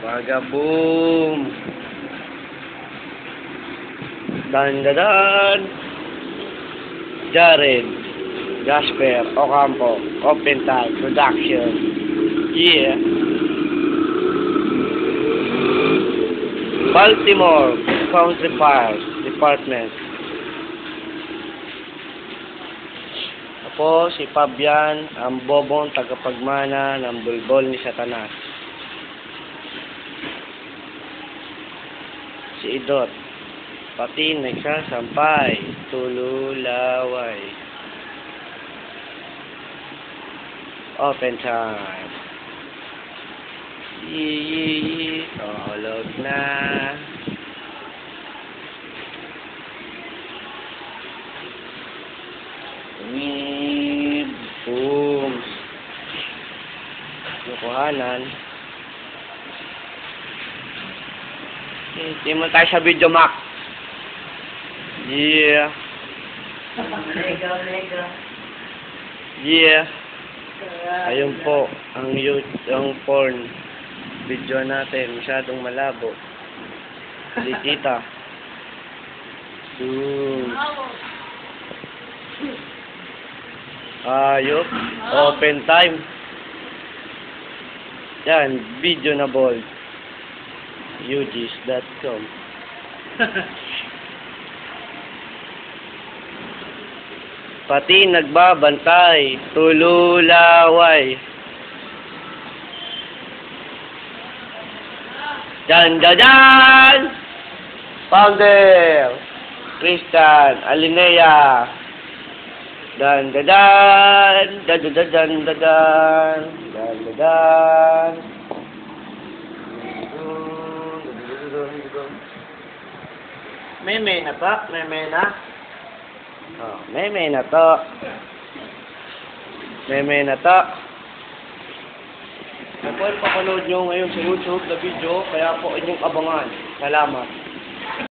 Vagaboom! Dan. Jared Gasper Ocampo, Opental Production. Yeah. Baltimore County Fire Department. Ako si Fabian, ang bobong tagapagmana ng bulbol ni Satanas. Si Idot, pati nagsasampay, tululaway. Open time. Yee, tulog na. Boom. Lukuhanan. Hindi mo tayo sa video, Mac. Yeah. Yeah. Ayun po, ang porn video natin, masyadong malabo. Hindi kita. Ayop, open time. Yan, video na ball. UGs.com. Pati nagbabantay, tululaway. Dan! Founder! Christian Alinea. Dan. Meme na to, meme na. Oh, meme na to. Meme na to. Kapag papanood nyo ngayon sa YouTube na video, kaya po inyong abangan. Salamat.